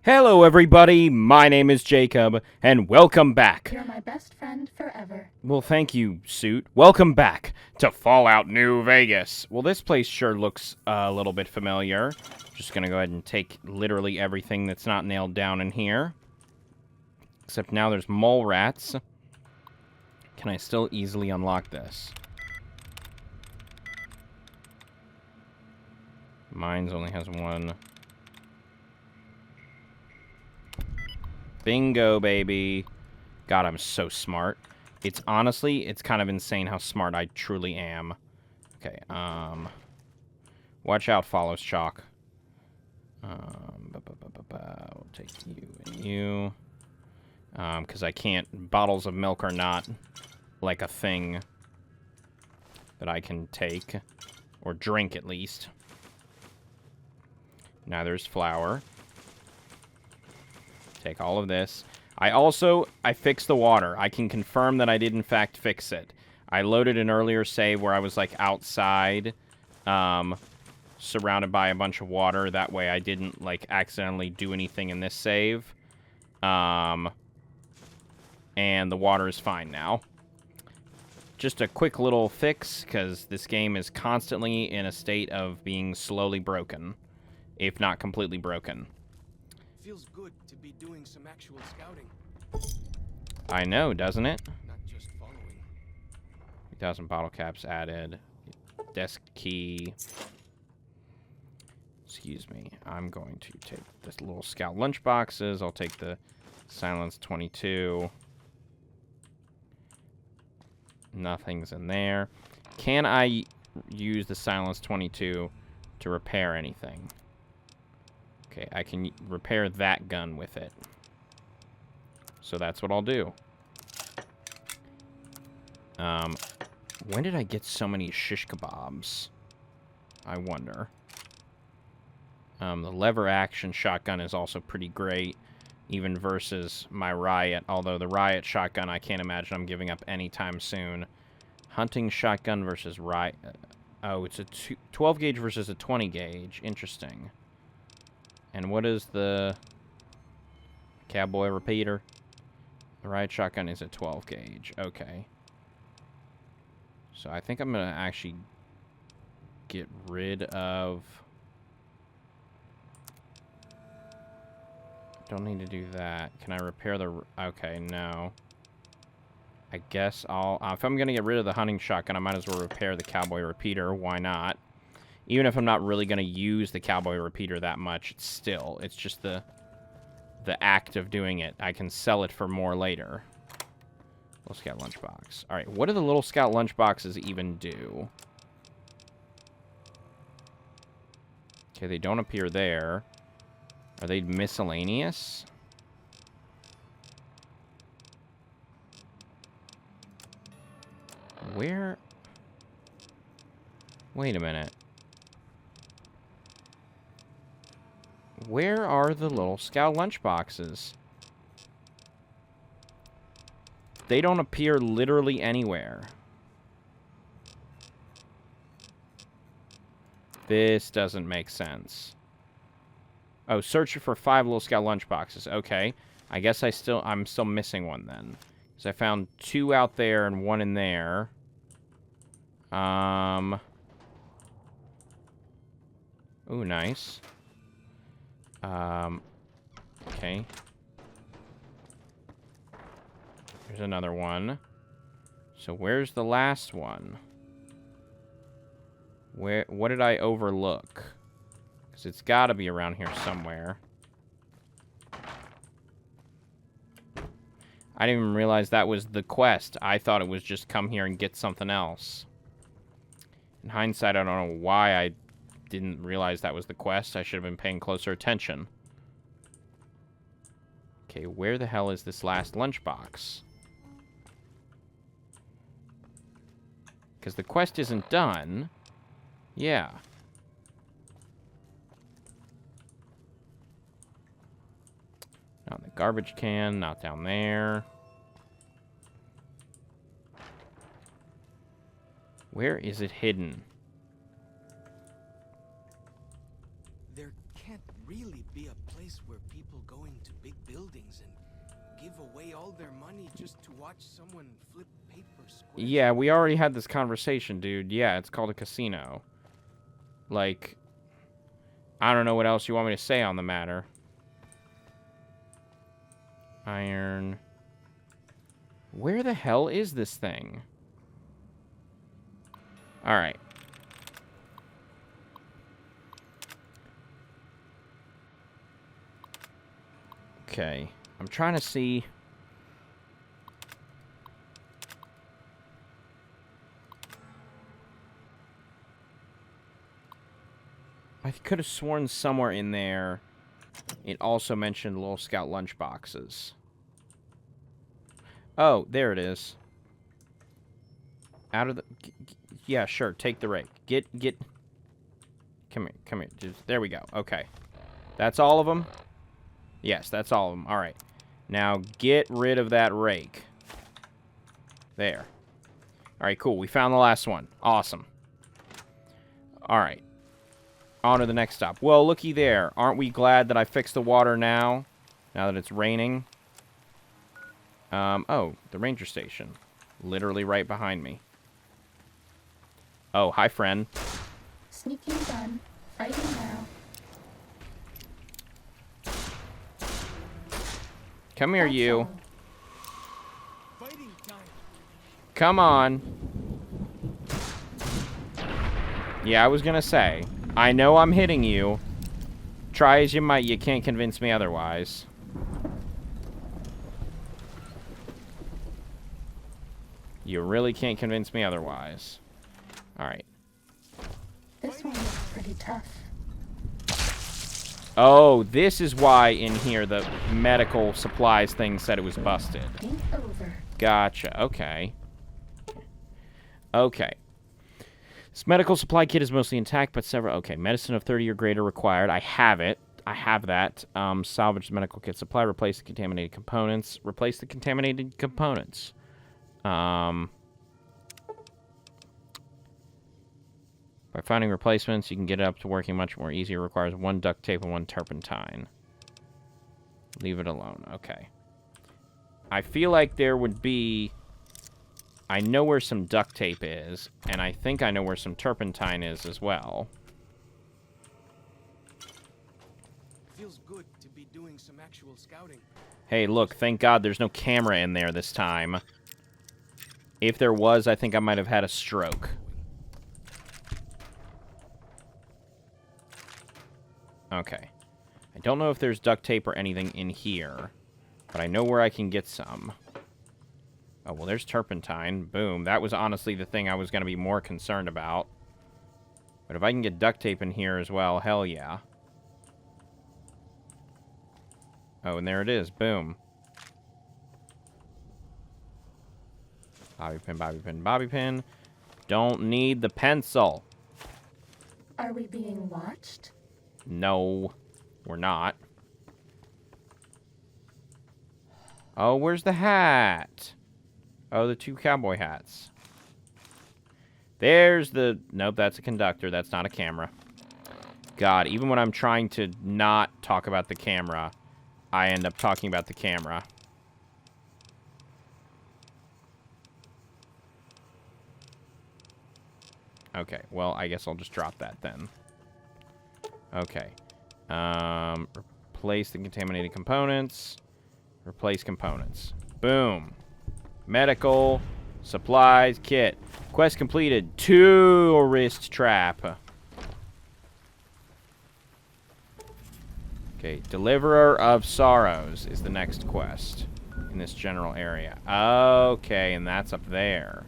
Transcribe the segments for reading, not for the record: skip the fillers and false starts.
Hello everybody, my name is Jacob, and welcome back. You're my best friend forever. Well, thank you, Suit. Welcome back to Fallout New Vegas. Well, this place sure looks a little bit familiar. Just gonna go ahead and take literally everything that's not nailed down in here. Except now there's mole rats. Can I still easily unlock this? Mine's only has one. Bingo, baby. God, I'm so smart. It's honestly, it's kind of insane how smart I truly am. Okay, watch out, follows chalk. We'll take you and you. Because I can't, bottles of milk are not like a thing that I can take. Or drink, at least. Now there's flour. Take all of this. I fixed the water. I can confirm that I did in fact fix it. I loaded an earlier save where I was like outside, surrounded by a bunch of water. That way I didn't like accidentally do anything in this save. And the water is fine now. Just a quick little fix, because this game is constantly in a state of being slowly broken, if not completely broken. Feels good to be doing some actual scouting. I know, doesn't it? Not just following. 3,000 bottle caps added. Desk key. Excuse me. I'm going to take this little scout lunch boxes. I'll take the Silence 22. Nothing's in there. Can I use the Silence 22 to repair anything? Okay, I can repair that gun with it. So that's what I'll do. When did I get so many shish kebabs? I wonder. The lever action shotgun is also pretty great, even versus my riot. Although the riot shotgun, I can't imagine I'm giving up anytime soon. Hunting shotgun versus riot. Oh, it's a 12 gauge versus a 20 gauge. Interesting. And what is the cowboy repeater? The riot shotgun is a 12 gauge. Okay. So I think I'm going to actually get rid of... Don't need to do that. Can I repair the... Okay, no. I guess I'll... if I'm going to get rid of the hunting shotgun, I might as well repair the cowboy repeater. Why not? Even if I'm not really going to use the cowboy repeater that much, it's just the act of doing it. I can sell it for more later. Little Scout lunchbox. Alright, what do the Little Scout lunchboxes even do? Okay, they don't appear there. Are they miscellaneous? Where? Wait a minute. Where are the Little Scout lunchboxes? They don't appear literally anywhere. This doesn't make sense. Oh, search for 5 Little Scout lunchboxes. Okay. I guess I'm still missing one then. Because I found 2 out there and 1 in there. Ooh, nice. Okay. Here's another one. So where's the last one? What did I overlook? Because it's got to be around here somewhere. I didn't even realize that was the quest. I thought it was just come here and get something else. In hindsight, I don't know why I didn't realize that was the quest. I should have been paying closer attention. Okay, where the hell is this last lunchbox? Because the quest isn't done. Yeah. Not in the garbage can, not down there. Where is it hidden? There can't really be a place place where people go into big buildings and give away all their money just to watch someone flip paper squares? Yeah, we already had this conversation, dude. Yeah, it's called a casino. Like, I don't know what else you want me to say on the matter. Iron. Where the hell is this thing? Alright. Okay. I'm trying to see. I could have sworn somewhere in there it also mentioned little scout lunch boxes. Oh, there it is. Out of the... Yeah, sure. Take the rake. Get... Come here. There we go. Okay. That's all of them? Yes, that's all of them. All right. Now, get rid of that rake. There. All right, cool. We found the last one. Awesome. All right. On to the next stop. Well, looky there. Aren't we glad that I fixed the water now? Now that it's raining? Oh, the ranger station. Literally right behind me. Oh, hi, friend. Sneaking done. Fighting now. Come here, That's you. all. Fighting time. Come on. Yeah, I was gonna say. I know I'm hitting you. Try as you might, you can't convince me otherwise. You really can't convince me otherwise. Alright. This one looks pretty tough. Oh, this is why in here the medical supplies thing said it was busted. Ain't over. Gotcha. Okay. Okay. This medical supply kit is mostly intact, but several... Okay, medicine of 30 or greater required. I have it. I have that. Salvage the medical kit supply. Replace the contaminated components. Replace the contaminated components. By finding replacements, you can get it up to working much more easy. It requires 1 duct tape and 1 turpentine. Leave it alone. Okay. I feel like there would be... I know where some duct tape is, and I think I know where some turpentine is as well. Feels good to be doing some actual scouting. Hey, look, thank God there's no camera in there this time. If there was, I think I might have had a stroke. Okay. I don't know if there's duct tape or anything in here, but I know where I can get some. Oh, well, there's turpentine. Boom. That was honestly the thing I was going to be more concerned about. But if I can get duct tape in here as well, hell yeah. Oh, and there it is. Boom. Bobby pin, bobby pin, bobby pin. Don't need the pencil. Are we being watched? No, we're not. Oh, where's the hat? Oh, the 2 cowboy hats. There's the... Nope, that's a conductor. That's not a camera. God, even when I'm trying to not talk about the camera, I end up talking about the camera. Okay, well, I guess I'll just drop that then. Okay. Replace the contaminated components. Replace components. Boom. Medical supplies kit. Quest completed. Tourist trap. Okay, Deliverer of Sorrows is the next quest in this general area. Okay, and that's up there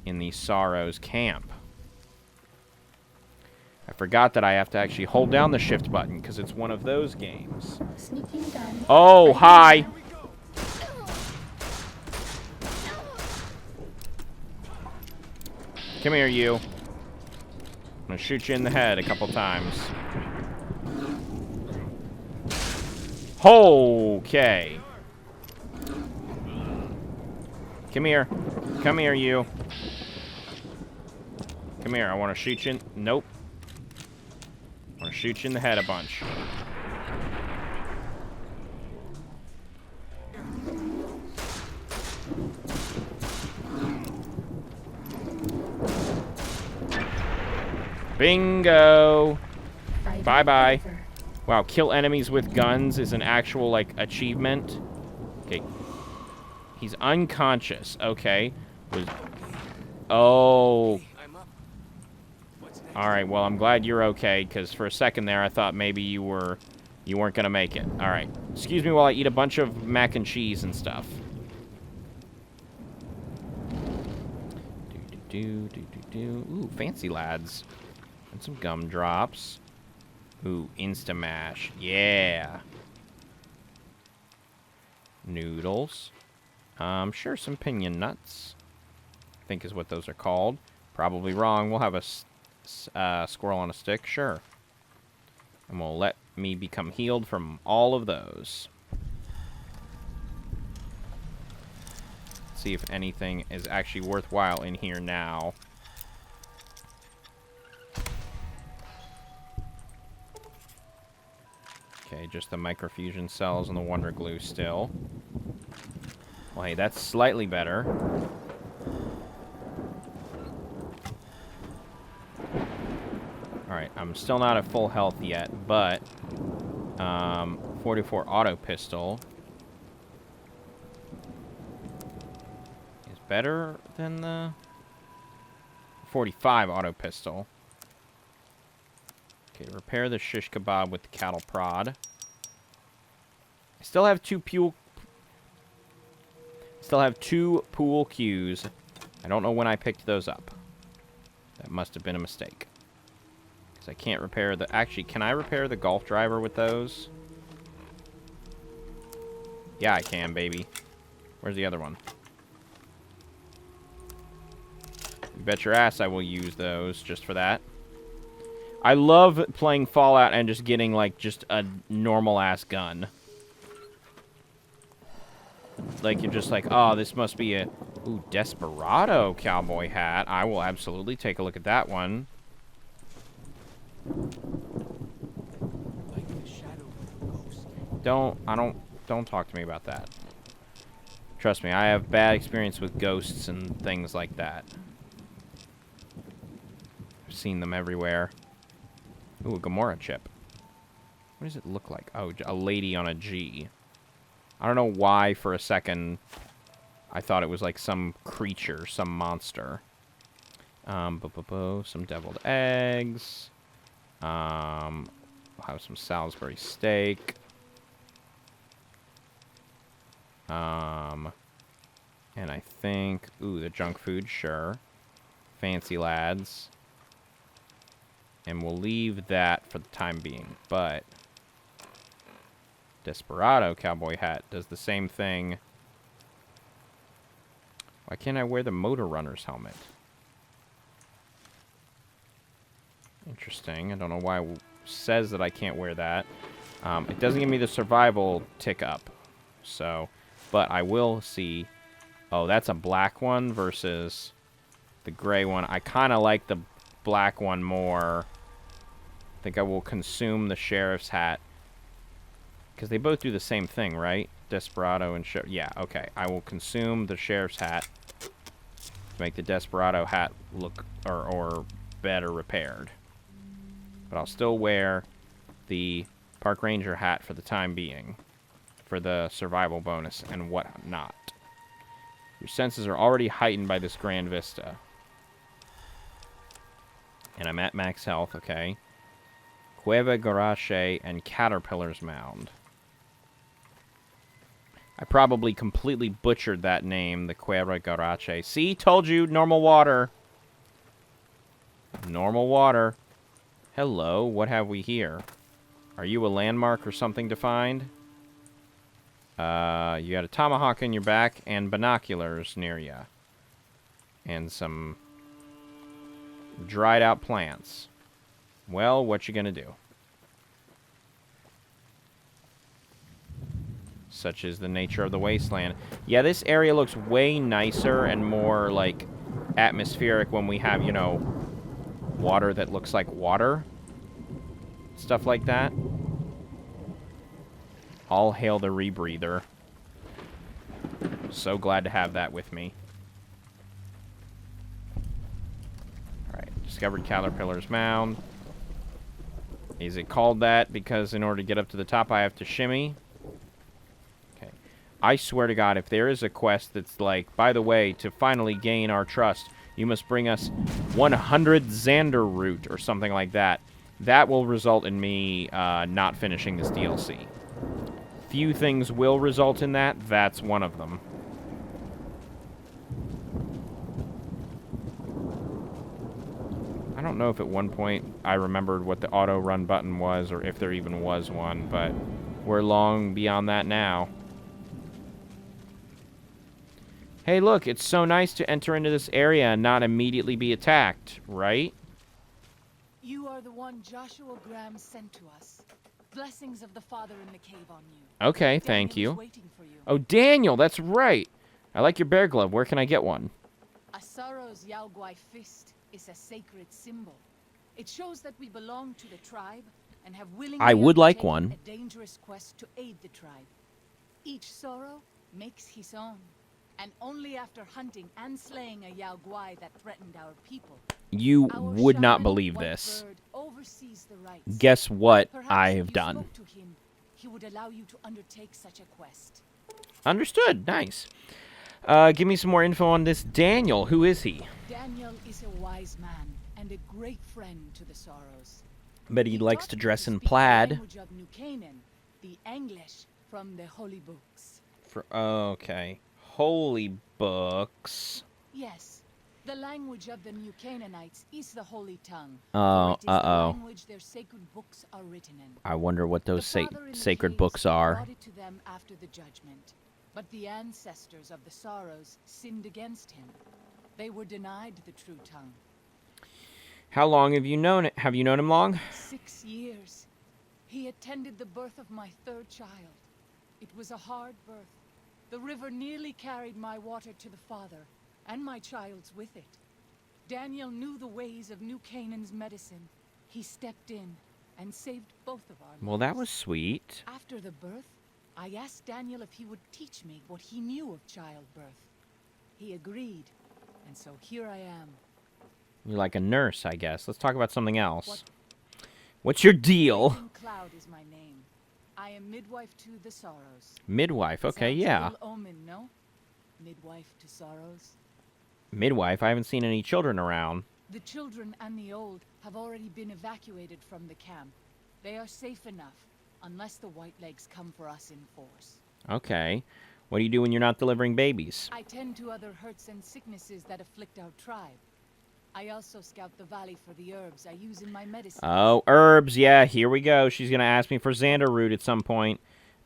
in the Sorrows camp. I forgot that I have to actually hold down the shift button because it's one of those games. Sneaking done. Oh, hi! Come here, you. I'm gonna shoot you in the head a couple times. Okay. Come here. Come here, you. Come here, I want to shoot you in... Nope. I want to shoot you in the head a bunch. Bingo! Fighting Bye-bye. over. Wow, kill enemies with guns is an actual, like, achievement. Okay. He's unconscious. Okay. Oh. I'm up. What's next? Alright, well, I'm glad you're okay, because for a second there I thought maybe you weren't gonna make it. Alright. Excuse me while I eat a bunch of mac and cheese and stuff. Ooh, fancy lads. And some gumdrops. Ooh, Instamash. Yeah. Noodles. Sure, some pinion nuts. I think is what those are called. Probably wrong. We'll have a squirrel on a stick. Sure. And we'll let me become healed from all of those. See if anything is actually worthwhile in here now. Okay, just the microfusion cells and the wonder glue still. Well, hey, that's slightly better. Alright, I'm still not at full health yet, but 44 auto pistol is better than the 45 auto pistol. Okay, repair the shish kebab with the cattle prod. I still have two pool cues. I don't know when I picked those up. That must have been a mistake. Because I can't repair the... Actually, can I repair the golf driver with those? Yeah, I can, baby. Where's the other one? You bet your ass I will use those just for that. I love playing Fallout and just getting, like, just a normal-ass gun. Like, you're just like, oh, this must be a... Ooh, Desperado cowboy hat. I will absolutely take a look at that one. Like the shadow of a ghost. Don't talk to me about that. Trust me, I have bad experience with ghosts and things like that. I've seen them everywhere. Ooh, a Gamora chip. What does it look like? Oh, a lady on a G. I don't know why for a second I thought it was like some creature, some monster. Some deviled eggs. We'll have some Salisbury steak. And I think... Ooh, the junk food, sure. Fancy lads. And we'll leave that for the time being. But... Desperado cowboy hat does the same thing. Why can't I wear the Motor Runner's helmet? Interesting. I don't know why it says that I can't wear that. It doesn't give me the survival tick up. So, but I will see... Oh, that's a black one versus the gray one. I kind of like the black one more. I think I will consume the sheriff's hat. Because they both do the same thing, right? Desperado and sheriff. Yeah, okay. I will consume the sheriff's hat to make the Desperado hat look or better repaired. But I'll still wear the Park Ranger hat for the time being. For the survival bonus and whatnot. Your senses are already heightened by this grand vista. And I'm at max health, okay. Cueva Garache and Caterpillar's Mound. I probably completely butchered that name, the Cueva Garache. See? Told you, normal water. Normal water. Hello, what have we here? Are you a landmark or something to find? You got a tomahawk in your back and binoculars near you. And some dried out plants. Well, what you gonna do? Such is the nature of the wasteland. Yeah, this area looks way nicer and more, like, atmospheric when we have, you know, water that looks like water. Stuff like that. All hail the rebreather. So glad to have that with me. Alright, just discovered Caterpillar's Mound. Is it called that because in order to get up to the top I have to shimmy? Okay. I swear to God, if there is a quest that's like, by the way, to finally gain our trust, you must bring us 100 Xander root or something like that, that will result in me not finishing this DLC. Few things will result in that. That's one of them. I don't know if at one point I remembered what the auto run button was or if there even was one, but we're long beyond that now. Hey, look, it's so nice to enter into this area and not immediately be attacked, right? You are the one Joshua Graham sent to us. Blessings of the Father in the cave on you. Okay, thank Daniel you. is waiting for you. Oh, Daniel, that's right. I like your bear glove. Where can I get one? Asaro's Yaoguai fist is a sacred symbol. It shows that we belong to the tribe and have willingly I would like undertaken one. a dangerous quest to aid the tribe. Each Sorrow makes his own, and only after hunting and slaying a Yaoguai that threatened our people. You Our would not shaman, believe White this. Bird, oversees the rites. Guess what Perhaps I if have you done. spoke to him, he would allow you to undertake such a quest. Understood. Nice. Give me some more info on this Daniel. Who is he? Daniel is a wise man and a great friend to the Sorrows. Bet he likes taught to me dress in speak the plaid. language of New Canaan, the English from the holy books. Okay. Holy books. Yes, the language of the New Canaanites is the holy tongue. Oh, for it is the language their sacred books are written in. I wonder what those The Father in the sacred caves books are. brought it to them after the judgment, but the ancestors of the Sorrows sinned against him. They were denied the true tongue. How long have you known it? Have you known him long? 6 years. He attended the birth of my third child. It was a hard birth. The river nearly carried my water to the father, and my child's with it. Daniel knew the ways of New Canaan's medicine. He stepped in and saved both of our lives. Well, that was sweet. After the birth, I asked Daniel if he would teach me what he knew of childbirth. He agreed, and so here I am. You're like a nurse, I guess. Let's talk about something else. What? What's your deal? Raven Cloud is my name. I am midwife to the Sorrows. Midwife. Okay, Sounds yeah. a little omen, no? Midwife to Sorrows. Midwife. I haven't seen any children around. The children and the old have already been evacuated from the camp. They are safe enough, unless the Whitelegs come for us in force. Okay. What do you do when you're not delivering babies? I tend to other hurts and sicknesses that afflict our tribe. I also scout the valley for the herbs I use in my medicine. Oh, herbs. Yeah, here we go. She's going to ask me for Xander root at some point.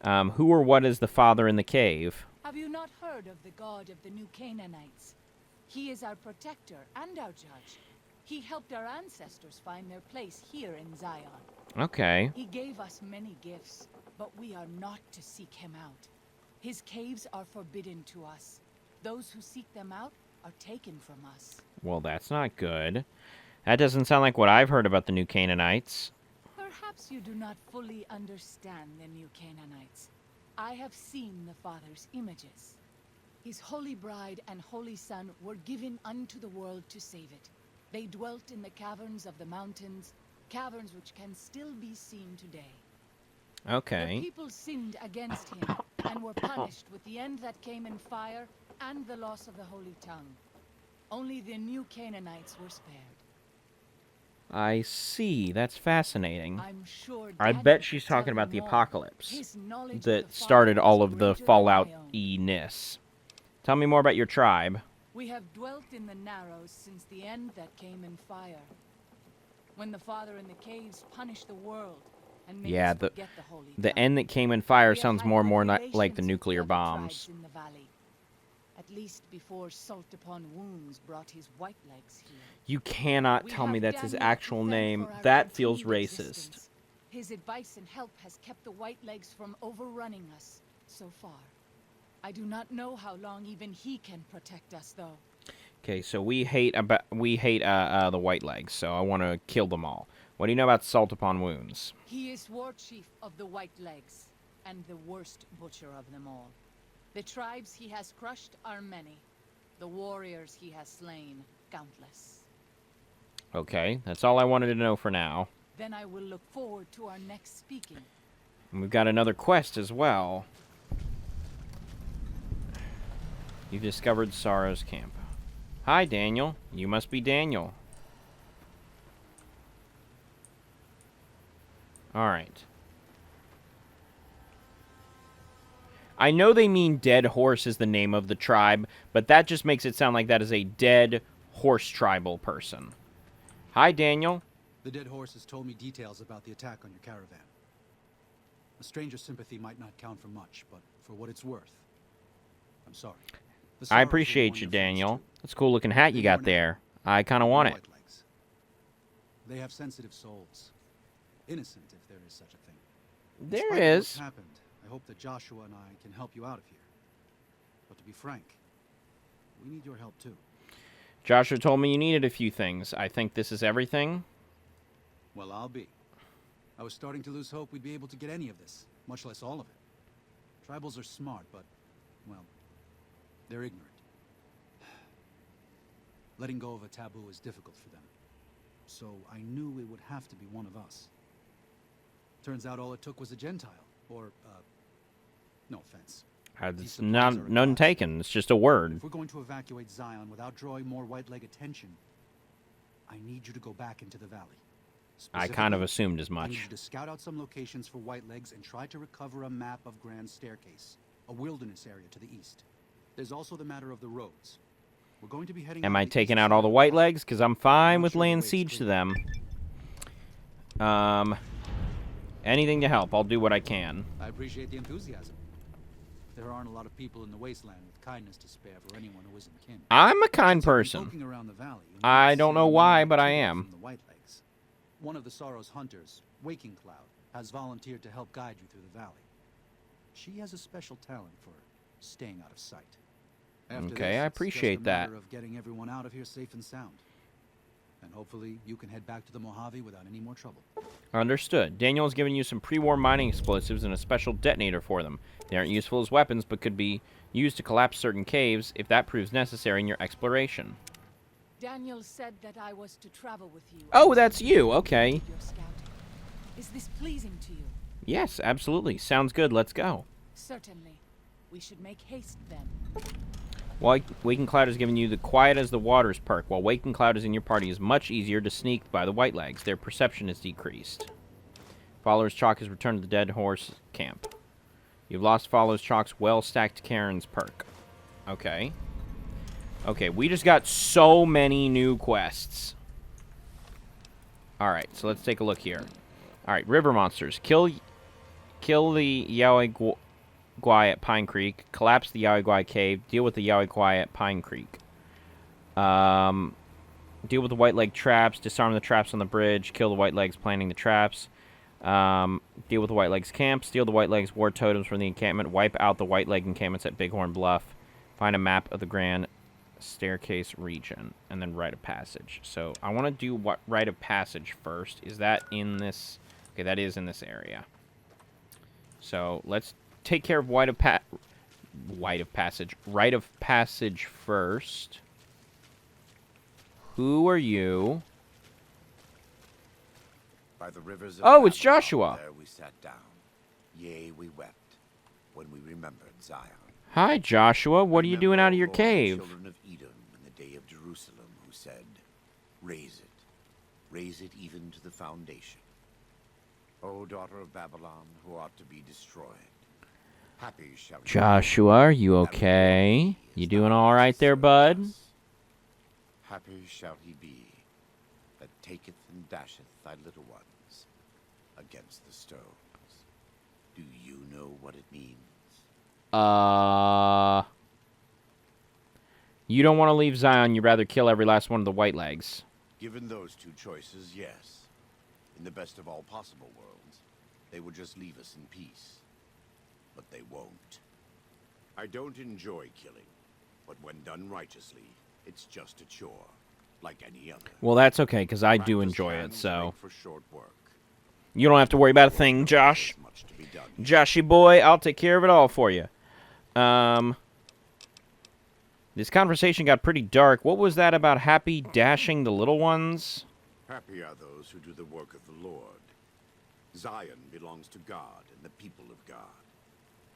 Who or what is the father in the cave? Have you not heard of the god of the New Canaanites? He is our protector and our judge. He helped our ancestors find their place here in Zion. Okay. He gave us many gifts, but we are not to seek him out. His caves are forbidden to us. Those who seek them out are taken from us. Well, that's not good. That doesn't sound like what I've heard about the New Canaanites. Perhaps you do not fully understand the New Canaanites. I have seen the Father's images. His holy bride and holy son were given unto the world to save it. They dwelt in the caverns of the mountains, caverns which can still be seen today. Okay. The people sinned against him and were punished with the end that came in fire and the loss of the holy tongue. Only the New Canaanites were spared. I see. That's fascinating. I'm sure I Daniel bet she's could tell talking about you the more. apocalypse His knowledge of that the started Father all is of the greater than my own. Fallout-iness. Tell me more about your tribe. We have dwelt in the Narrows since the end that came in fire. When the Father in the caves punished the world and made Yeah, us forget the holy The tongue. end that came in fire We have sounds had more and more good like the relations with nuclear other bombs. tribes in the valley. At least before Salt Upon Wounds brought his Whitelegs here. You cannot We tell me have that's his Daniel to actual thank name. for our That feels continued racist. existence. His advice and help has kept the Whitelegs from overrunning us so far. I do not know how long even he can protect us, though. Okay, so we hate the Whitelegs, so I want to kill them all. What do you know about Salt Upon Wounds? He is war chief of the Whitelegs, and the worst butcher of them all. The tribes he has crushed are many. The warriors he has slain, countless. Okay, that's all I wanted to know for now. Then I will look forward to our next speaking. And we've got another quest as well. You've discovered Sorrow's camp. Hi, Daniel. You must be Daniel. Alright. I know they mean Dead Horse is the name of the tribe, but that just makes it sound like that is a dead horse tribal person. Hi, Daniel. The Dead Horse has told me details about the attack on your caravan. A stranger's sympathy might not count for much, but for what it's worth, I'm sorry. I appreciate you, Daniel. That's a cool looking hat you got there. I kind of want it. They have sensitive souls. Innocent, if there is such a thing. There Despite what's is. happened, I hope that Joshua and I can help you out of here. But to be frank, we need your help too. Joshua told me you needed a few things. I think this is everything. Well, I'll be. I was starting to lose hope we'd be able to get any of this, much less all of it. Tribals are smart, but, well, they're ignorant. Letting go of a taboo is difficult for them. So I knew it would have to be one of us. Turns out all it took was a Gentile, or, no offense. It's none taken. It's just a word. If we're going to evacuate Zion without drawing more White Leg attention, I need you to go back into the valley. I kind of assumed as I need much. you to scout out some locations for White Legs and try to recover a map of Grand Staircase, a wilderness area to the east. There's also the matter of the roads. We're going to be heading. Am I taking out all the white legs? Because I'm fine with laying siege to them. Anything to help. I'll do what I can. I appreciate the enthusiasm. There aren't a lot of people in the wasteland with kindness to spare for anyone who isn't kin. I'm a kind Since you've been person. poking around the valley, you I might don't see know one why, or but I two am. from the White Legs. One of the Sorrow's hunters, Waking Cloud, has volunteered to help guide you through the valley. She has a special talent for staying out of sight. After Okay, this, I it's appreciate just a that. matter of getting everyone out of here safe and sound. And hopefully you can head back to the Mojave without any more trouble. Understood. Daniel has given you some pre-war mining explosives and a special detonator for them. They aren't useful as weapons, but could be used to collapse certain caves if that proves necessary in your exploration. Daniel said that I was to travel with you. Oh, that's you. Okay. Your scouting. Is this pleasing to you? Yes, absolutely. Sounds good. Let's go. Certainly. We should make haste then. Waking Cloud has given you the Quiet as the Waters perk. While Waking Cloud is in your party, it is much easier to sneak by the White Legs. Their perception is decreased. Follower's Chalk has returned to the Dead Horse camp. You've lost Follower's Chalk's well-stacked Karen's perk. Okay. Okay, we just got so many new quests. Alright, so let's take a look here. Alright, river monsters. Kill the Yaoi Guai at Pine Creek. Collapse the Yaoi Guai cave. Deal with the Yaoi Guai at Pine Creek. Deal with the White Leg traps. Disarm the traps on the bridge. Kill the White Legs planting the traps. Deal with the White Legs camp. Steal the White Legs war totems from the encampment. Wipe out the White Leg encampments at Bighorn Bluff. Find a map of the Grand Staircase region. And then Rite of Passage. So I want to do what Rite of Passage first. Is that in this? Okay, that is in this area. So let's take care of Rite of Passage first. Who are you? By the rivers of Oh, it's Babylon, Joshua. There we sat down. Yea, we wept when we remembered Zion. Hi, Joshua. What are you doing out of your Remember, O cave? children of Edom in the day of Jerusalem, who said, raise it even to the foundation. O daughter of Babylon, who ought to be destroyed. Happy shall he Joshua, are you okay? You doing all right there, bud? Happy shall he be that taketh and dasheth thy little ones against the stones. Do you know what it means? You don't want to leave Zion. You'd rather kill every last one of the White Legs. Given those two choices, yes. In the best of all possible worlds, they would just leave us in peace. But they won't. I don't enjoy killing, but when done righteously, it's just a chore, like any other. Well, that's okay, because I do Practice enjoy it, hands so... make for short work. You don't have to worry about a thing, Josh. There's much to be done. Joshy boy, I'll take care of it all for you. This conversation got pretty dark. What was that about Happy dashing the little ones? Happy are those who do the work of the Lord. Zion belongs to God and the people of God.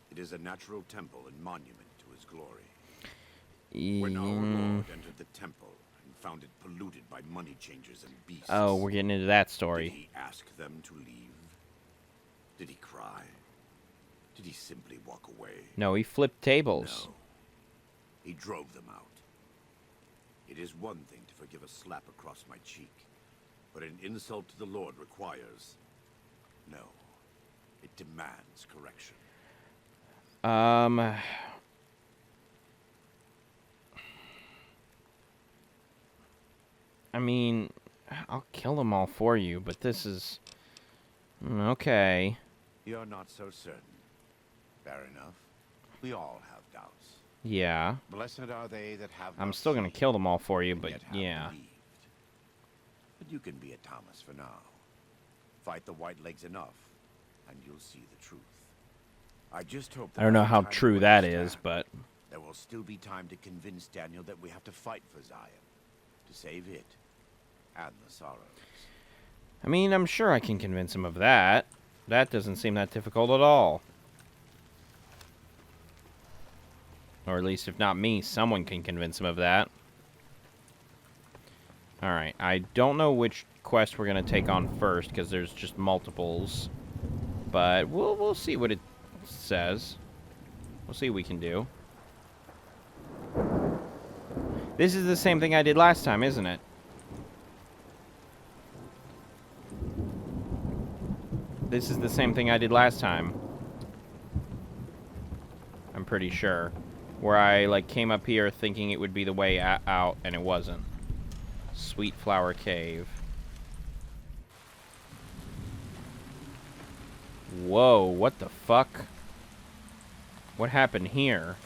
It is a natural temple and monument to his glory. When our Lord entered the temple and found it polluted by money changers and beasts... Oh, we're getting into that Did story. he ask them to leave? Did he cry? Did he simply walk away? No, he flipped tables. No. He drove them out. It is one thing to forgive a slap across my cheek, but an insult to the Lord requires... No. It demands correction. I mean, I'll kill them all for you, but this is... Okay. You're not so certain. Fair enough. We all have doubts. Yeah. Blessed are they that have I'm not still gonna seen kill them all for you, and but yet have yeah. believed. But you can be a Thomas for now. Fight the White Legs enough, and you'll see the truth. I just hope that I don't know by the how time true you that understand, is, but... there will still be time to convince Daniel that we have to fight for Zion, to save it, and the sorrows. I mean, I'm sure I can convince him of that. That doesn't seem that difficult at all. Or at least, if not me, someone can convince him of that. Alright, I don't know which quest we're going to take on first, because there's just multiples. But we'll see what it says. We'll see what we can do. This is the same thing I did last time, isn't it? This is the same thing I did last time. I'm pretty sure. Where I, like, came up here thinking it would be the way out, and it wasn't. Sweet Flower Cave. Whoa, what the fuck? What happened here?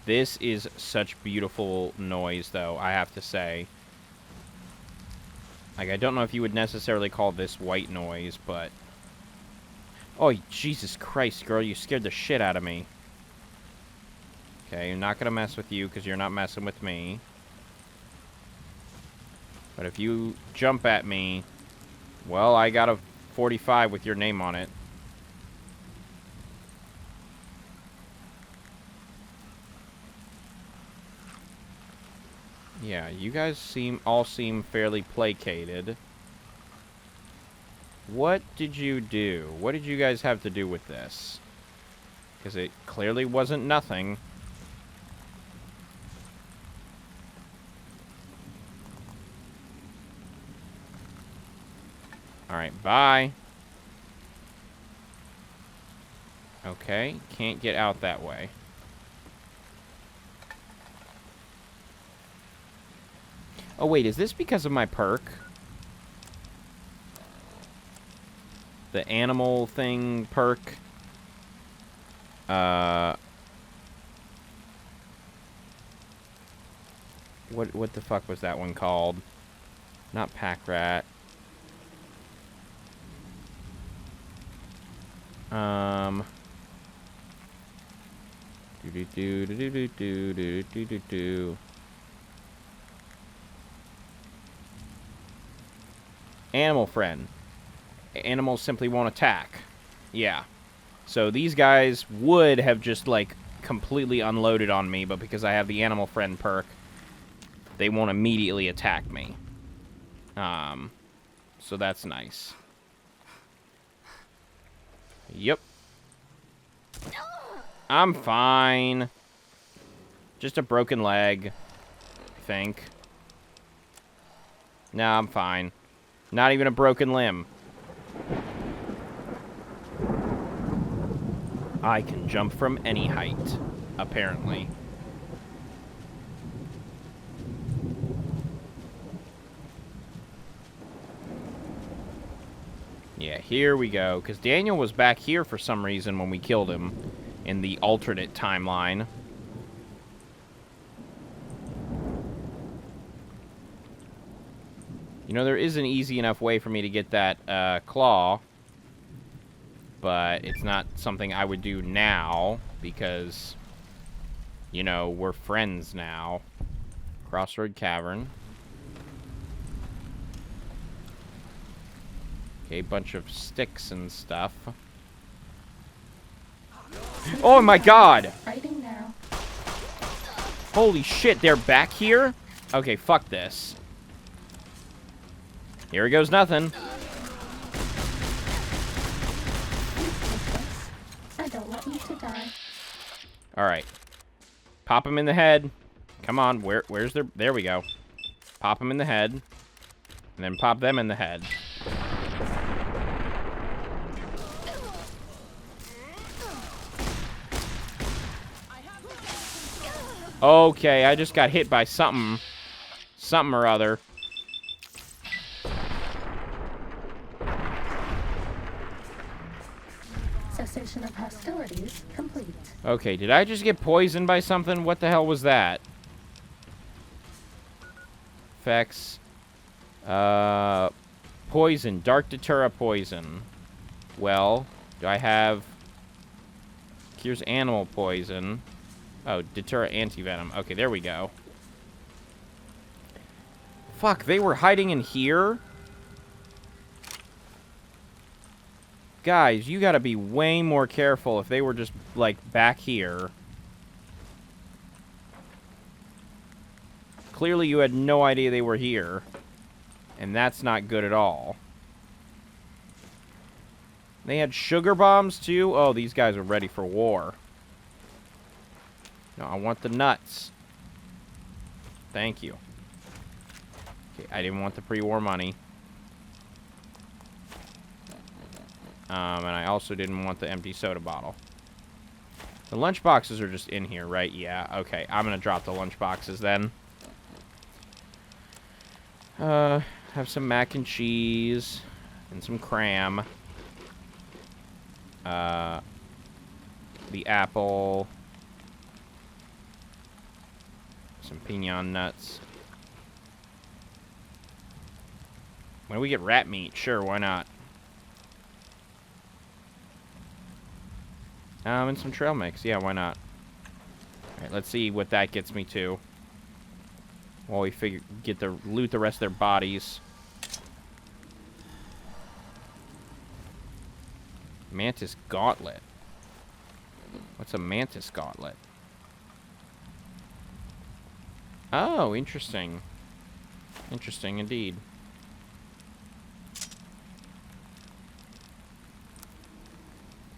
This is such beautiful noise, though, I have to say. Like, I don't know if you would necessarily call this white noise, but... Oh, Jesus Christ, girl, you scared the shit out of me. Okay, I'm not gonna mess with you, because you're not messing with me. But if you jump at me... Well, I got a 45 with your name on it. Yeah, you guys all seem fairly placated. What did you do? What did you guys have to do with this? Because it clearly wasn't nothing. Alright, bye. Okay, can't get out that way. Oh, wait, is this because of my perk? The animal thing perk? What the fuck was that one called? Not pack rat. Animal friend. Animals simply won't attack. Yeah. So these guys would have just, like, completely unloaded on me, but because I have the animal friend perk, they won't immediately attack me. So that's nice. Yep. I'm fine. Just a broken leg, I think. Nah, I'm fine. Not even a broken limb. I can jump from any height, apparently. Yeah, here we go. Because Daniel was back here for some reason when we killed him in the alternate timeline. You know, there is an easy enough way for me to get that claw. But it's not something I would do now because, you know, we're friends now. Crossroad Cavern. Okay, bunch of sticks and stuff. Oh my god! Fighting now. Holy shit, they're back here? Okay, fuck this. Here goes nothing. I don't want you to die. Alright. Pop him in the head. Come on, where's their... There we go. Pop him in the head. And then pop them in the head. Okay, I just got hit by something. Something or other. Cessation of hostilities complete. Okay, did I just get poisoned by something? What the hell was that? Effects. Poison. Dark Datura poison. Well, do I have... Cures animal poison. Oh, Datura antivenom. Okay, there we go. Fuck, they were hiding in here? Guys, you gotta be way more careful if they were just, like, back here. Clearly you had no idea they were here. And that's not good at all. They had sugar bombs, too? Oh, these guys are ready for war. No, I want the nuts. Thank you. Okay, I didn't want the pre-war money. And I also didn't want the empty soda bottle. The lunch boxes are just in here, right? Yeah, okay. I'm gonna drop the lunch boxes then. Have some mac and cheese. And some cram. The apple. Some piñon nuts. When do we get rat meat? Sure, why not? And some trail mix. Yeah, why not? Alright, let's see what that gets me to. While we loot the rest of their bodies. Mantis Gauntlet. What's a Mantis Gauntlet? Oh, interesting. Interesting indeed.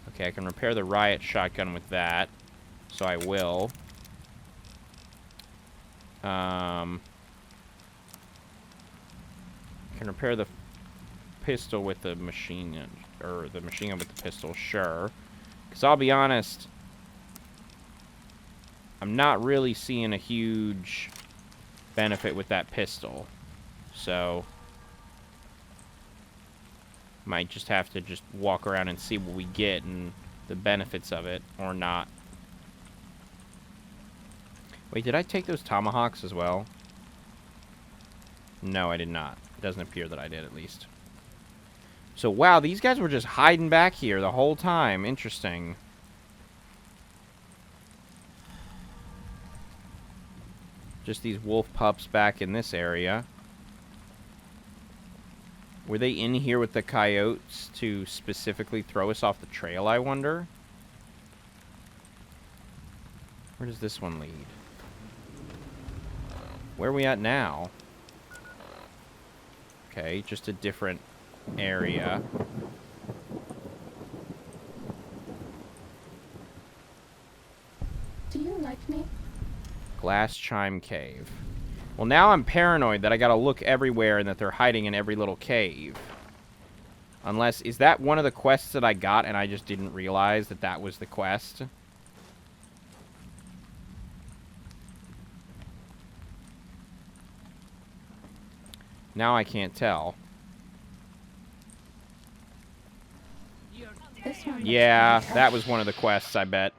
Okay, I can repair the riot shotgun with that. So I will. I can repair the pistol with the machine gun. Or the machine gun with the pistol, sure. Because I'll be honest, I'm not really seeing a huge benefit with that pistol. So might just have to just walk around and see what we get and the benefits of it, or not. Wait, did I take those tomahawks as well? No, I did not. It doesn't appear that I did, at least. So, wow, these guys were just hiding back here the whole time. Interesting. Just these wolf pups back in this area. Were they in here with the coyotes to specifically throw us off the trail, I wonder? Where does this one lead? Where are we at now? Okay, just a different area. Do you like me? Glass Chime Cave. Well, now I'm paranoid that I gotta look everywhere and that they're hiding in every little cave. Unless, is that one of the quests that I got and I just didn't realize that that was the quest? Now I can't tell. This one looks Yeah, pretty that tough. was one of the quests, I bet.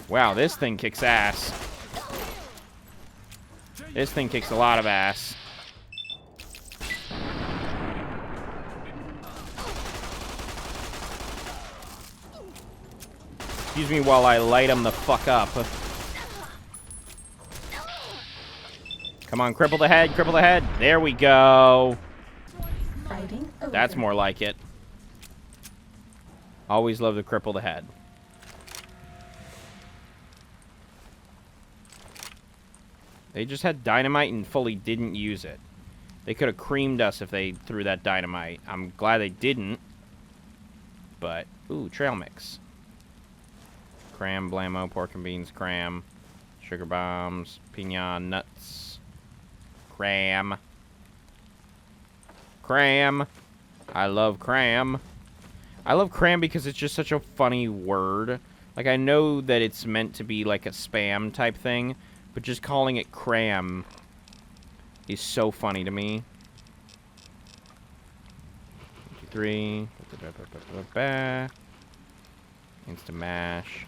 Wow, this thing kicks ass. This thing kicks a lot of ass. Excuse me while I light him the fuck up. Come on, cripple the head, cripple the head. There we go. Fighting over. That's more like it. Always love to cripple the head. They just had dynamite and fully didn't use it. They could have creamed us if they threw that dynamite. I'm glad they didn't. But, ooh, trail mix. Cram, blammo, pork and beans, cram. Sugar bombs, piñon, nuts. Cram. Cram. I love cram. I love cram because it's just such a funny word. Like, I know that it's meant to be like a spam type thing, but just calling it cram is so funny to me. 3. Insta mash.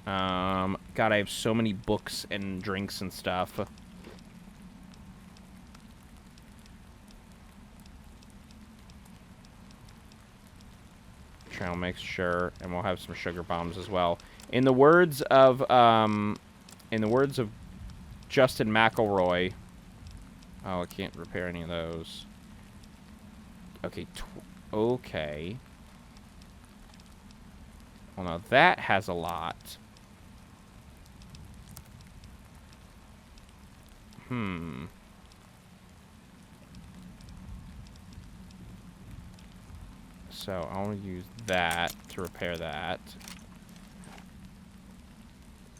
God, I have so many books and drinks and stuff. Trail mix, sure, and we'll have some sugar bombs as well. In the words of Justin McElroy. Oh, I can't repair any of those. Okay, okay. Well, now that has a lot. So, I want to use that to repair that.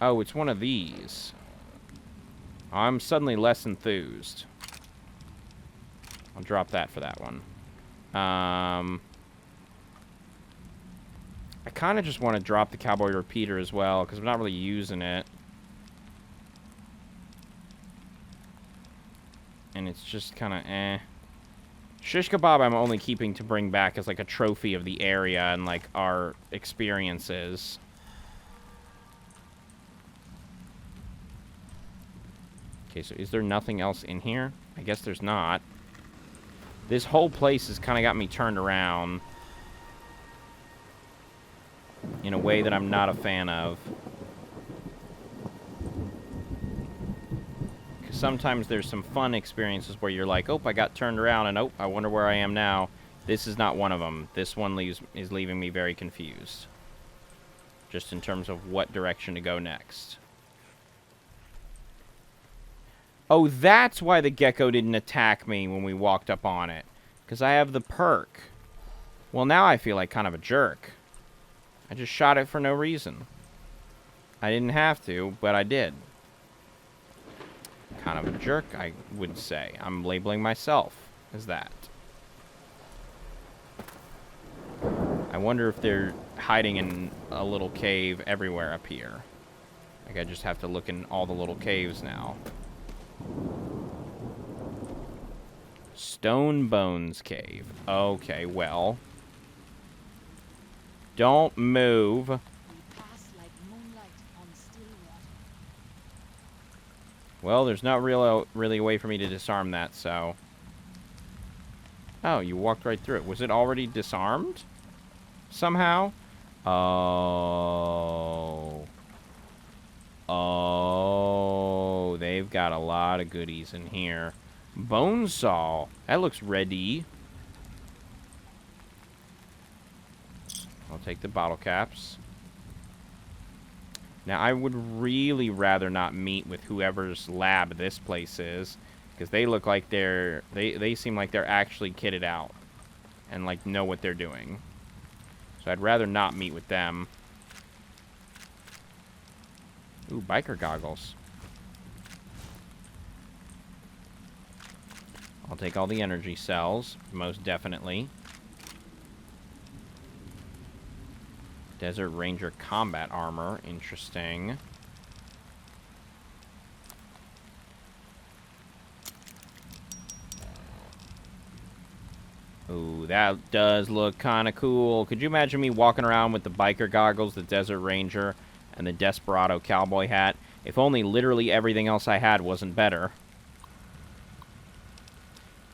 Oh, it's one of these. I'm suddenly less enthused. I'll drop that for that one. I kind of just want to drop the cowboy repeater as well, because I'm not really using it. And it's just kind of eh. Shish kebab I'm only keeping to bring back as like a trophy of the area and like our experiences. Okay, so is there nothing else in here? I guess there's not. This whole place has kind of got me turned around in a way that I'm not a fan of. Because sometimes there's some fun experiences where you're like, oh, I got turned around, and oh, I wonder where I am now. This is not one of them. This one is leaving me very confused. Just in terms of what direction to go next. Oh, that's why the gecko didn't attack me when we walked up on it. Because I have the perk. Well, now I feel like kind of a jerk. I just shot it for no reason. I didn't have to, but I did. Kind of a jerk, I would say. I'm labeling myself as that. I wonder if they're hiding in a little cave everywhere up here. Like, I just have to look in all the little caves now. Stone Bones Cave. Okay, well. Don't move. Well, there's not really a way for me to disarm that, so... Oh, you walked right through it. Was it already disarmed? Somehow? Oh. Oh, they've got a lot of goodies in here. Bone saw. That looks ready. I'll take the bottle caps. Now, I would really rather not meet with whoever's lab this place is, because they look like they seem like they're actually kitted out and like know what they're doing. So I'd rather not meet with them. Ooh, biker goggles. I'll take all the energy cells, most definitely. Desert Ranger combat armor, interesting. Ooh, that does look kind of cool. Could you imagine me walking around with the biker goggles, the Desert Ranger, and the Desperado cowboy hat? If only literally everything else I had wasn't better.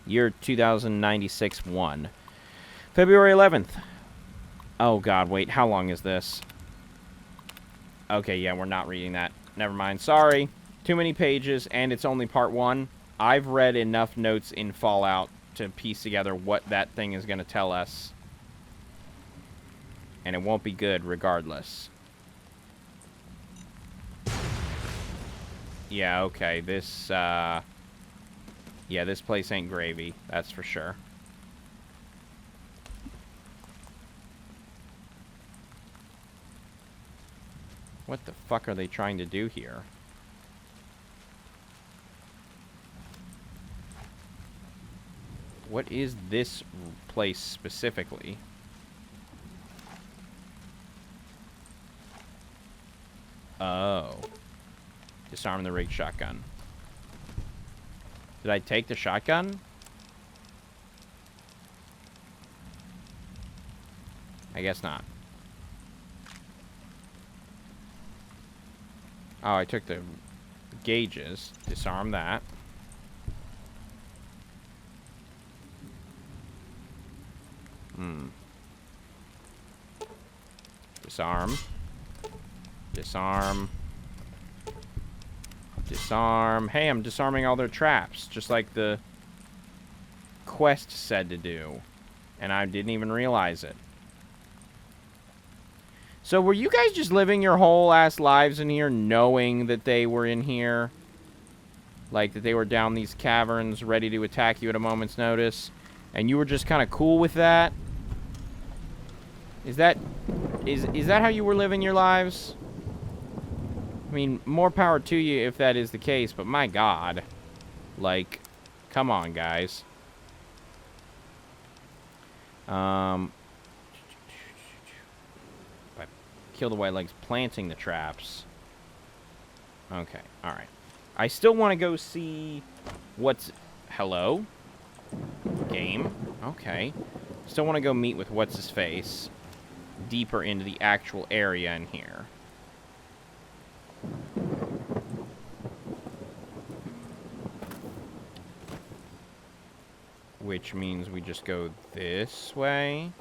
Year 2096-1. February 11th. Oh, God, wait. How long is this? Okay, yeah, we're not reading that. Never mind. Sorry. Too many pages, and it's only part 1. I've read enough notes in Fallout to piece together what that thing is going to tell us. And it won't be good regardless. Yeah, okay, this, yeah, this place ain't gravy, that's for sure. What the fuck are they trying to do here? What is this place specifically? Oh. Disarm the rigged shotgun. Did I take the shotgun? I guess not. Oh, I took the gauges. Disarm that. Disarm. Disarm. Disarm. Hey, I'm disarming all their traps, just like the quest said to do. And I didn't even realize it. So were you guys just living your whole ass lives in here knowing that they were in here? Like that they were down these caverns ready to attack you at a moment's notice? And you were just kind of cool with that? Is that how you were living your lives? I mean, more power to you if that is the case, but my God. Like, come on, guys. Kill the white legs, planting the traps. Okay, alright. I still want to go see what's... Hello? Game? Okay. Still want to go meet with what's-his-face deeper into the actual area in here. Which means we just go this way.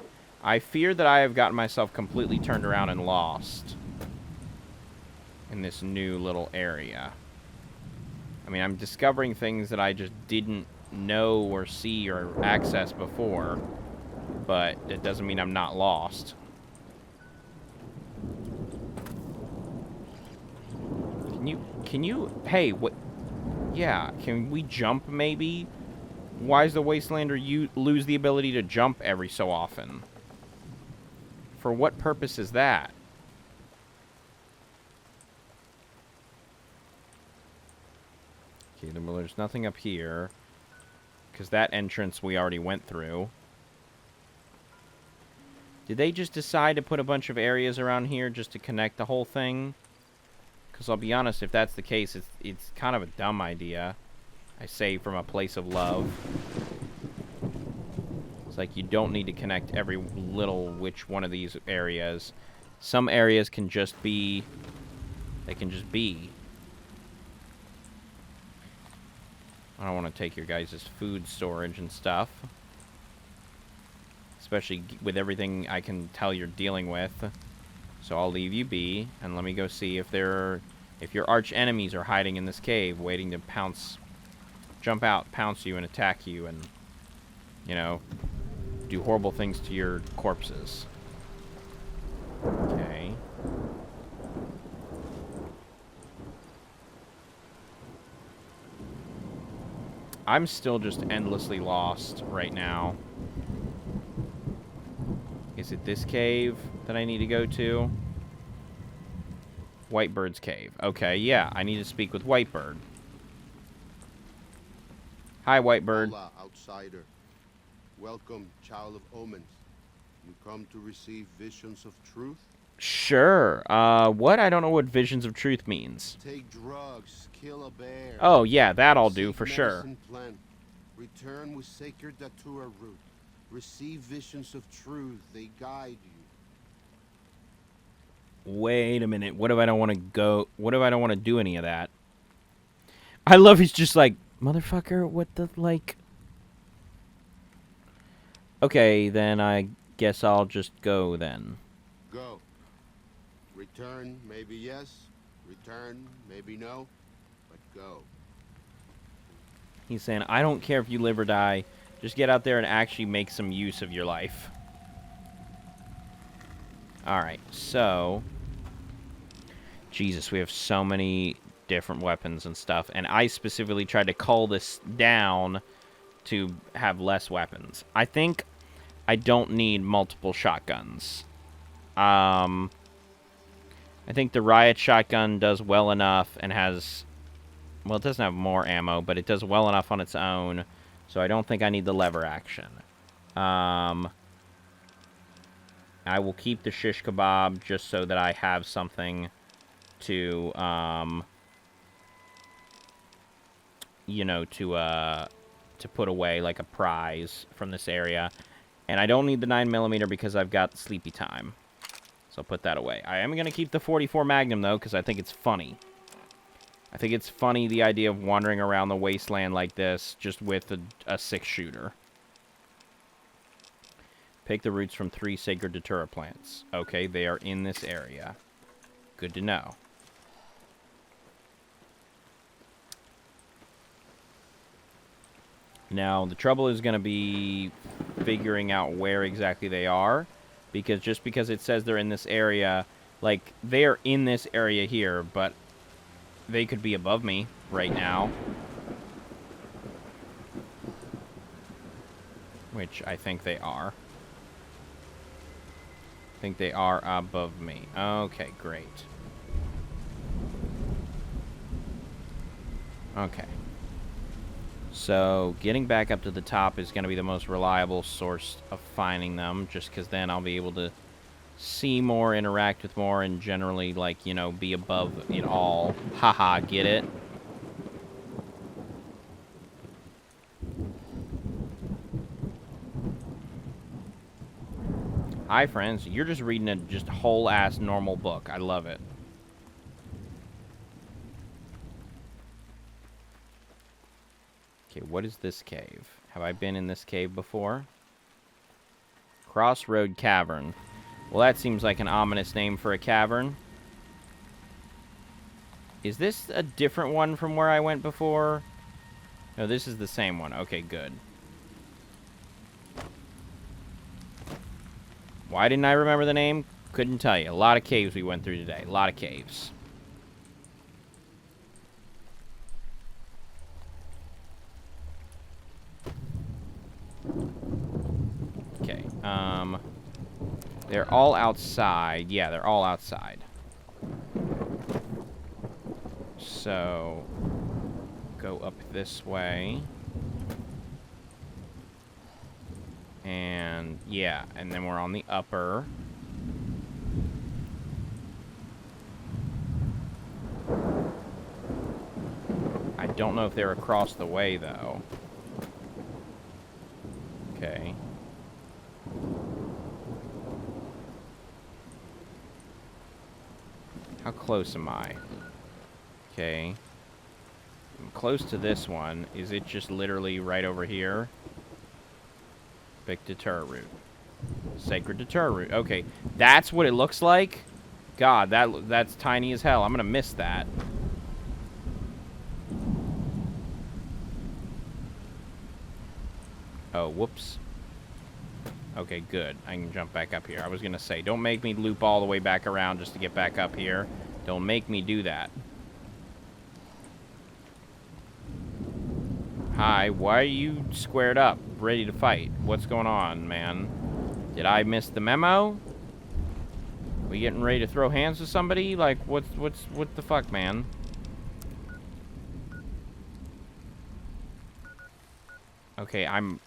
I fear that I have gotten myself completely turned around and lost in this new little area. I mean, I'm discovering things that I just didn't know or see or access before, but it doesn't mean I'm not lost. Can you, hey, what, yeah, can we jump maybe? Why does the Wastelander lose the ability to jump every so often? For what purpose is that? Okay, well, there's nothing up here. Because that entrance we already went through. Did they just decide to put a bunch of areas around here just to connect the whole thing? Because I'll be honest, if that's the case, it's kind of a dumb idea. I say from a place of love. It's like you don't need to connect every little which one of these areas. Some areas can just be... They can just be. I don't want to take your guys' food storage and stuff. Especially with everything I can tell you're dealing with. So I'll leave you be, and let me go see if your arch enemies are hiding in this cave, waiting to pounce, jump out, pounce you, and attack you, and, you know, do horrible things to your corpses. Okay. I'm still just endlessly lost right now. Is it this cave that I need to go to? Whitebird's cave. Okay, yeah, I need to speak with Whitebird. Hi, Whitebird. Hola, outsider. Welcome, child of omens. You come to receive visions of truth? Sure. What? I don't know what visions of truth means. Take drugs, kill a bear. Oh, yeah, that I'll do for sure. Plant. Return with sacred datura root. Receive visions of truth. They guide you. Wait a minute. What if I don't want to go? What if I don't want to do any of that? I love he's just like, motherfucker, what the, like... Okay, then I guess I'll just go then. Go. Return, maybe yes. Return, maybe no. But Go. He's saying, I don't care if you live or die. Just get out there and actually make some use of your life. Alright, so... Jesus, we have so many different weapons and stuff. And I specifically tried to cull this down to have less weapons. I think I don't need multiple shotguns. I think the riot shotgun does well enough and has... Well, it doesn't have more ammo, but it does well enough on its own. So I don't think I need the lever action. I will keep the shish kebab just so that I have something to, you know, to put away like a prize from this area. And I don't need the 9mm because I've got sleepy time. So I'll put that away. I am going to keep the 44 Magnum, though, because I think it's funny. I think it's funny, the idea of wandering around the wasteland like this, just with a 6-shooter. Pick the roots from 3 sacred datura plants. Okay, they are in this area. Good to know. Now, the trouble is going to be figuring out where exactly they are. Because just because it says they're in this area, like, they're in this area here, but they could be above me right now. Which I think they are. I think they are above me. Okay, great. Okay. So, getting back up to the top is going to be the most reliable source of finding them, just because then I'll be able to see more, interact with more, and generally, like, you know, be above it all. Haha, get it? Hi, friends. You're just reading a just whole-ass normal book. I love it. Okay, what is this cave? Have I been in this cave before? Crossroad Cavern. Well, that seems like an ominous name for a cavern. Is this a different one from where I went before? No, this is the same one. Okay, good. Why didn't I remember the name? Couldn't tell you. A lot of caves we went through today. A lot of caves. Okay, they're all outside. Yeah, they're all outside. So, go up this way. And, yeah, and then we're on the upper. I don't know if they're across the way, though. Okay. How close am I? Okay. I'm close to this one. Is it just literally right over here? Big datura root. Sacred datura root. Okay. That's what it looks like? God, that's tiny as hell. I'm gonna miss that. Oh, whoops. Okay, good. I can jump back up here. I was gonna say, don't make me loop all the way back around just to get back up here. Don't make me do that. Hi, why are you squared up, ready to fight? What's going on, man? Did I miss the memo? We getting ready to throw hands with somebody? Like, what the fuck, man? Okay, I'm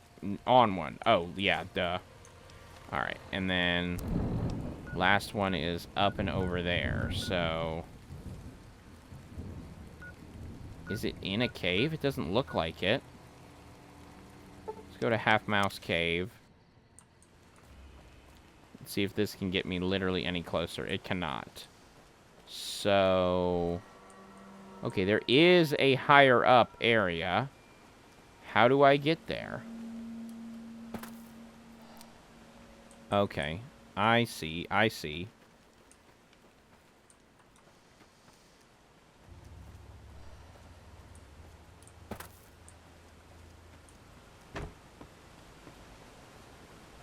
on one. Oh, yeah, duh. Alright, and then last one is up and over there, so... Is it in a cave? It doesn't look like it. Let's go to Half Mouse Cave. Let's see if this can get me literally any closer. It cannot. So... Okay, there is a higher up area. How do I get there? Okay. I see. I see.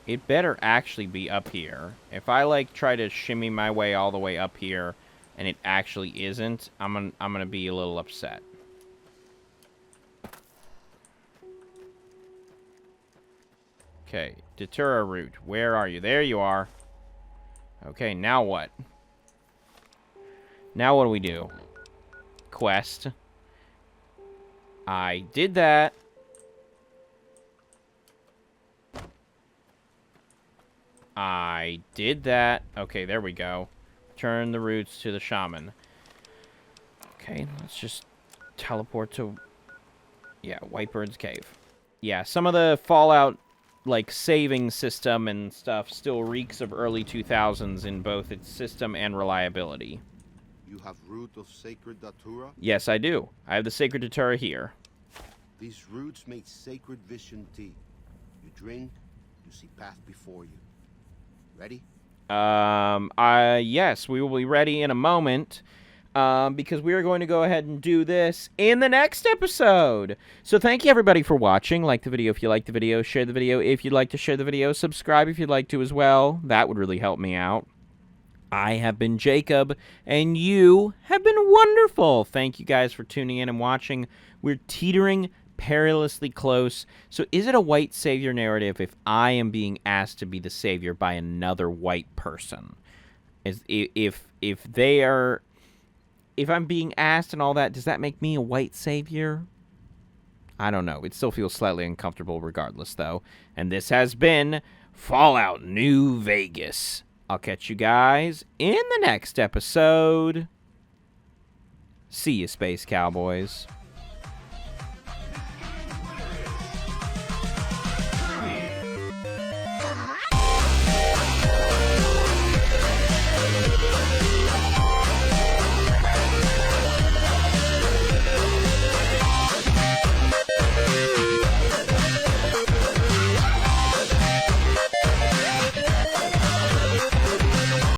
It better actually be up here. If I, like, try to shimmy my way all the way up here, and it actually isn't, I'm gonna be a little upset. Okay, Datura route. Where are you? There you are. Okay, now what? Now what do we do? Quest. I did that. I did that. Okay, there we go. Turn the roots to the shaman. Okay, let's just teleport to... Yeah, Whitebird's Cave. Yeah, some of the Fallout, like, saving system and stuff still reeks of early 2000s in both its system and reliability. You have root of sacred datura? Yes, I do. I have the Sacred Datura here. These roots make sacred vision tea. You drink, you see path before you. Ready? Yes, we will be ready in a moment. Because we are going to go ahead and do this in the next episode. So thank you everybody for watching. Like the video if you like the video. Share the video if you'd like to share the video. Subscribe if you'd like to as well. That would really help me out. I have been Jacob, and you have been wonderful. Thank you guys for tuning in and watching. We're teetering perilously close. So is it a white savior narrative if I am being asked to be the savior by another white person? If I'm being asked and all that, does that make me a white savior? I don't know. It still feels slightly uncomfortable regardless, though. And this has been Fallout New Vegas. I'll catch you guys in the next episode. See you, Space Cowboys.